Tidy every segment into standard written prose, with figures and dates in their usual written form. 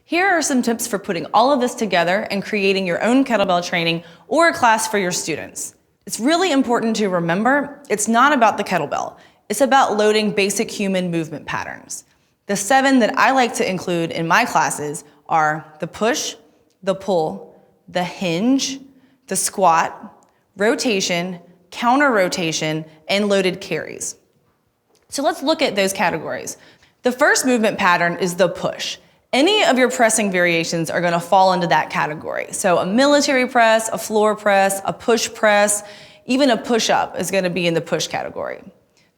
Here are some tips for putting all of this together and creating your own kettlebell training or a class for your students. It's really important to remember it's not about the kettlebell. It's about loading basic human movement patterns. The 7 that I like to include in my classes are the push, the pull, the hinge, the squat, rotation, counter rotation, and loaded carries. So let's look at those categories. The first movement pattern is the push. Any of your pressing variations are going to fall into that category. So a military press, a floor press, a push press, even a push-up is going to be in the push category.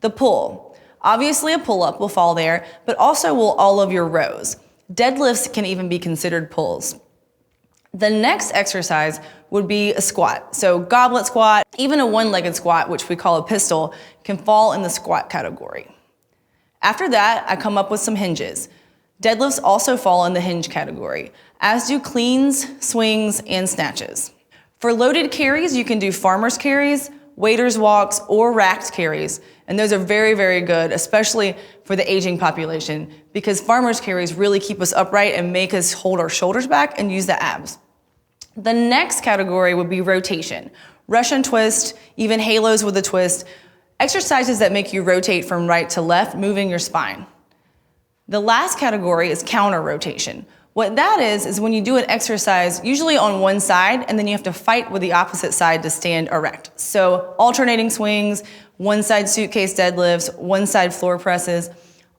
The pull. Obviously a pull-up will fall there, but also will all of your rows. Deadlifts can even be considered pulls. The next exercise would be a squat. So goblet squat, even a one-legged squat, which we call a pistol, can fall in the squat category. After that, I come up with some hinges. Deadlifts also fall in the hinge category, as do cleans, swings, and snatches. For loaded carries, you can do farmer's carries, waiter's walks, or racked carries, and those are very, very good, especially for the aging population, because farmer's carries really keep us upright and make us hold our shoulders back and use the abs. The next category would be rotation. Russian twist, even halos with a twist, exercises that make you rotate from right to left, moving your spine. The last category is counter rotation. What that is when you do an exercise usually on one side and then you have to fight with the opposite side to stand erect. So alternating swings, one side suitcase deadlifts, one side floor presses,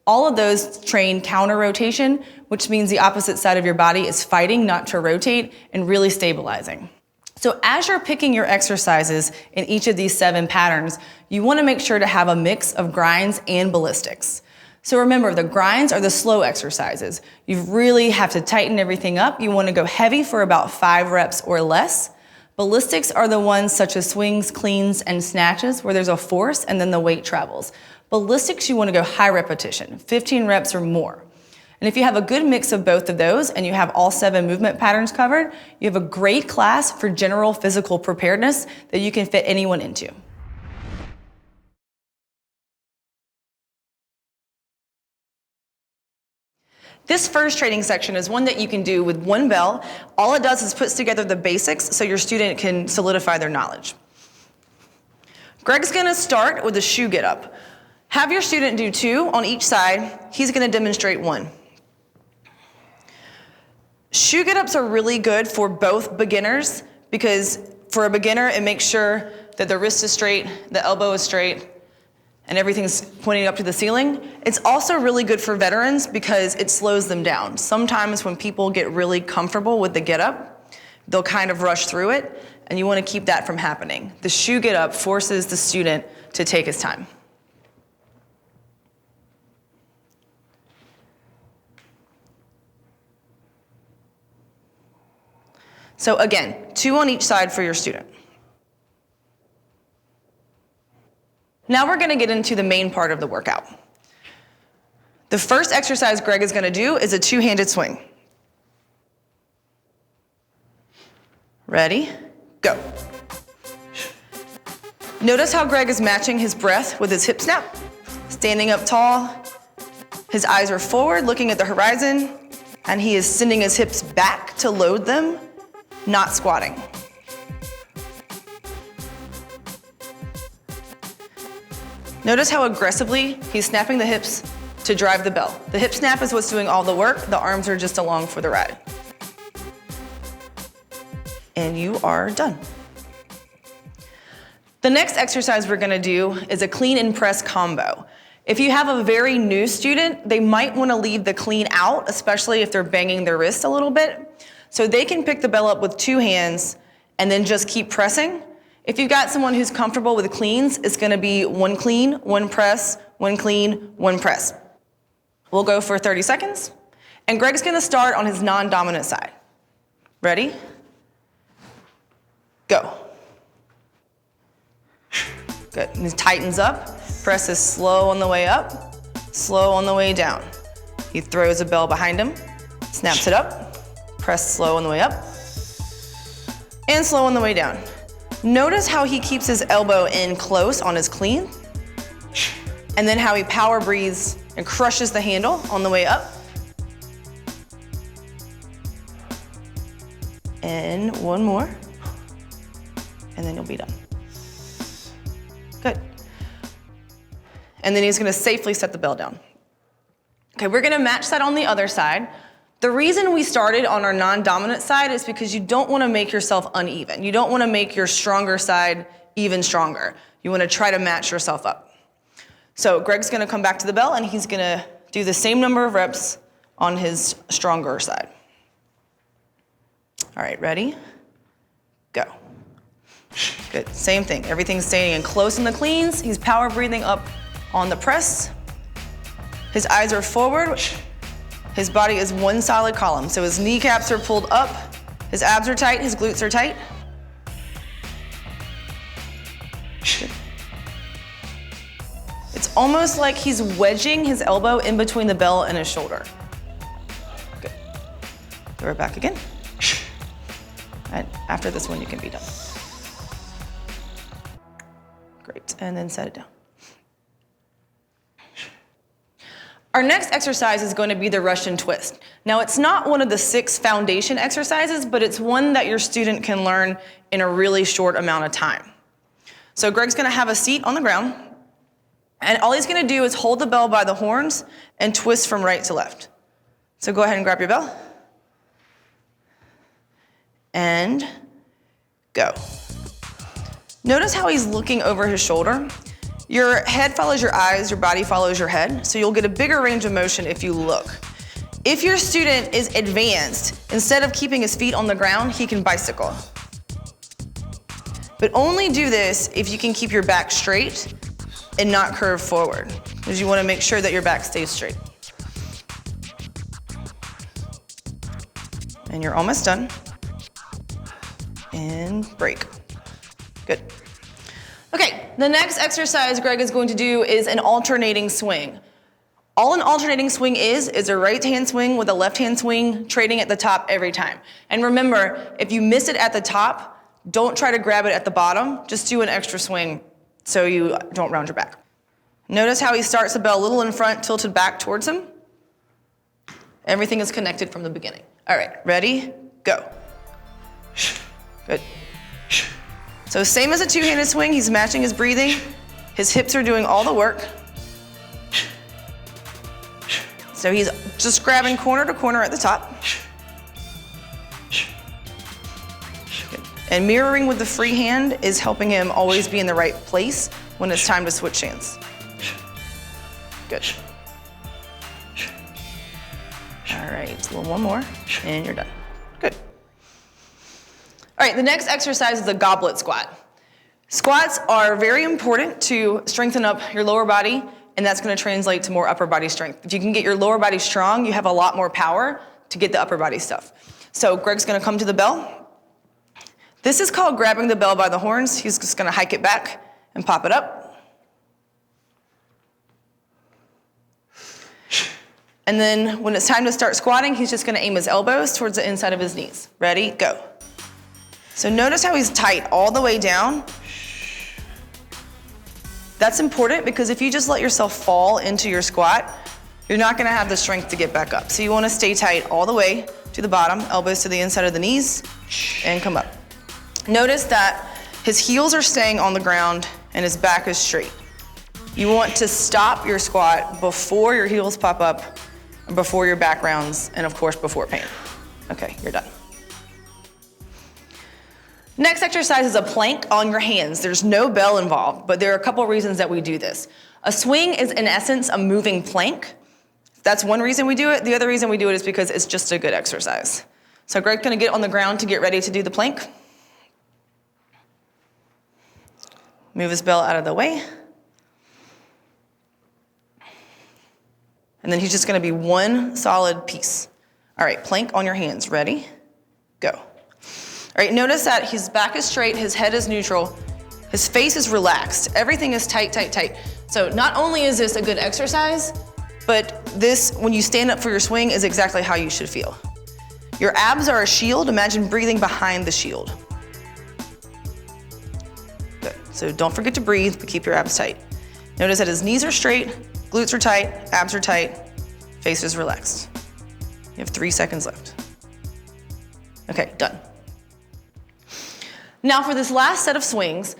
all of those train counter rotation, which means the opposite side of your body is fighting not to rotate and really stabilizing. So as you're picking your exercises in each of these 7 patterns, you want to make sure to have a mix of grinds and ballistics. So remember, the grinds are the slow exercises. You really have to tighten everything up. You want to go heavy for about 5 reps or less. Ballistics are the ones such as swings, cleans, and snatches where there's a force and then the weight travels. Ballistics, you want to go high repetition, 15 reps or more. And if you have a good mix of both of those and you have all 7 movement patterns covered, you have a great class for general physical preparedness that you can fit anyone into. This first training section is one that you can do with one bell. All it does is puts together the basics so your student can solidify their knowledge. Greg's gonna start with a shoe get up. Have your student do 2 on each side. He's gonna demonstrate 1. Shoe get ups are really good for both beginners because for a beginner, it makes sure that the wrist is straight, the elbow is straight, and everything's pointing up to the ceiling. It's also really good for veterans because it slows them down. Sometimes when people get really comfortable with the get up, they'll kind of rush through it, and you want to keep that from happening. The shoe get up forces the student to take his time. So again, 2 on each side for your student. Now we're gonna get into the main part of the workout. The first exercise Greg is gonna do is a 2-handed swing. Ready? Go. Notice how Greg is matching his breath with his hip snap, standing up tall. His eyes are forward, looking at the horizon, and he is sending his hips back to load them, not squatting. Notice how aggressively he's snapping the hips to drive the bell. The hip snap is what's doing all the work. The arms are just along for the ride. And you are done. The next exercise we're gonna do is a clean and press combo. If you have a very new student, they might wanna leave the clean out, especially if they're banging their wrist a little bit. So they can pick the bell up with 2 hands and then just keep pressing. If you've got someone who's comfortable with cleans, it's gonna be 1 clean, 1 press, 1 clean, 1 press. We'll go for 30 seconds. And Greg's gonna start on his non-dominant side. Ready? Go. Good, and he tightens up. Press is slow on the way up, slow on the way down. He throws a bell behind him, snaps it up, press slow on the way up, and slow on the way down. Notice how he keeps his elbow in close on his clean, and then how he power breathes and crushes the handle on the way up. And one more. And then you'll be done. Good. And then he's gonna safely set the bell down. Okay, we're gonna match that on the other side. The reason we started on our non-dominant side is because you don't wanna make yourself uneven. You don't wanna make your stronger side even stronger. You wanna try to match yourself up. So Greg's gonna come back to the bell and he's gonna do the same number of reps on his stronger side. All right, ready? Go. Good, same thing. Everything's staying in close in the cleans. He's power breathing up on the press. His eyes are forward. His body is one solid column. So his kneecaps are pulled up, his abs are tight, his glutes are tight. Good. It's almost like he's wedging his elbow in between the bell and his shoulder. Good. Throw it back again. And after this one, you can be done. Great, and then set it down. Our next exercise is going to be the Russian twist. Now, it's not one of the 6 foundation exercises, but it's one that your student can learn in a really short amount of time. So Greg's gonna have a seat on the ground, and all he's gonna do is hold the bell by the horns and twist from right to left. So go ahead and grab your bell. And go. Notice how he's looking over his shoulder. Your head follows your eyes, your body follows your head, so you'll get a bigger range of motion if you look. If your student is advanced, instead of keeping his feet on the ground, he can bicycle. But only do this if you can keep your back straight and not curve forward, because you want to make sure that your back stays straight. And you're almost done. And break. Good. Okay, the next exercise Greg is going to do is an alternating swing. All an alternating swing is a right hand swing with a left hand swing, trading at the top every time. And remember, if you miss it at the top, don't try to grab it at the bottom, just do an extra swing so you don't round your back. Notice how he starts the bell a little in front, tilted back towards him. Everything is connected from the beginning. All right, ready, go. Good. So same as a two-handed swing, he's matching his breathing. His hips are doing all the work. So he's just grabbing corner to corner at the top. Good. And mirroring with the free hand is helping him always be in the right place when it's time to switch hands. Good. All right, one more, and you're done. Good. All right, the next exercise is a goblet squat. Squats are very important to strengthen up your lower body, and that's gonna translate to more upper body strength. If you can get your lower body strong, you have a lot more power to get the upper body stuff. So Greg's gonna come to the bell. This is called grabbing the bell by the horns. He's just gonna hike it back and pop it up. And then when it's time to start squatting, he's just gonna aim his elbows towards the inside of his knees. Ready, go. So notice how he's tight all the way down. That's important because if you just let yourself fall into your squat, you're not gonna have the strength to get back up. So you wanna stay tight all the way to the bottom, elbows to the inside of the knees, and come up. Notice that his heels are staying on the ground and his back is straight. You want to stop your squat before your heels pop up, before your back rounds, and of course before pain. Okay, you're done. Next exercise is a plank on your hands. There's no bell involved, but there are a couple reasons that we do this. A swing is in essence a moving plank. That's one reason we do it. The other reason we do it is because it's just a good exercise. So Greg's gonna get on the ground to get ready to do the plank. Move his bell out of the way. And then he's just gonna be one solid piece. All right, plank on your hands. Ready? Go. All right, notice that his back is straight, his head is neutral, his face is relaxed. Everything is tight, tight, tight. So not only is this a good exercise, but this, when you stand up for your swing, is exactly how you should feel. Your abs are a shield. Imagine breathing behind the shield. Good. So don't forget to breathe, but keep your abs tight. Notice that his knees are straight, glutes are tight, abs are tight, face is relaxed. You have 3 seconds left. Okay, done. Now for this last set of swings,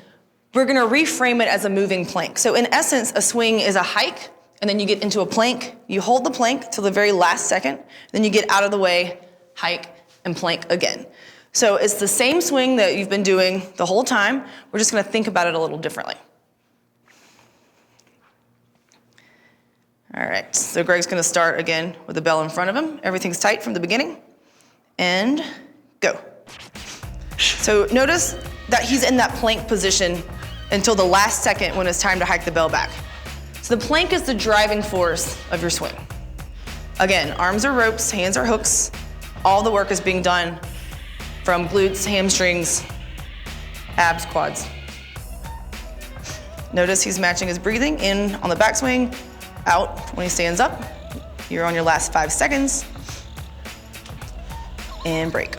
we're gonna reframe it as a moving plank. So in essence, a swing is a hike, and then you get into a plank, you hold the plank till the very last second, then you get out of the way, hike, and plank again. So it's the same swing that you've been doing the whole time, we're just gonna think about it a little differently. All right, so Greg's gonna start again with the bell in front of him. Everything's tight from the beginning, and go. So notice that he's in that plank position until the last second when it's time to hike the bell back. So the plank is the driving force of your swing. Again, arms are ropes, hands are hooks. All the work is being done from glutes, hamstrings, abs, quads. Notice he's matching his breathing in on the backswing, out when he stands up. You're on your last 5 seconds. And break.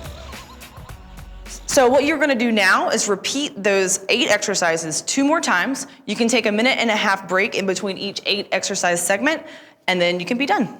So what you're gonna do now is repeat those 8 exercises 2 more times. You can take a 1.5 minute break in between each 8 exercise segment, and then you can be done.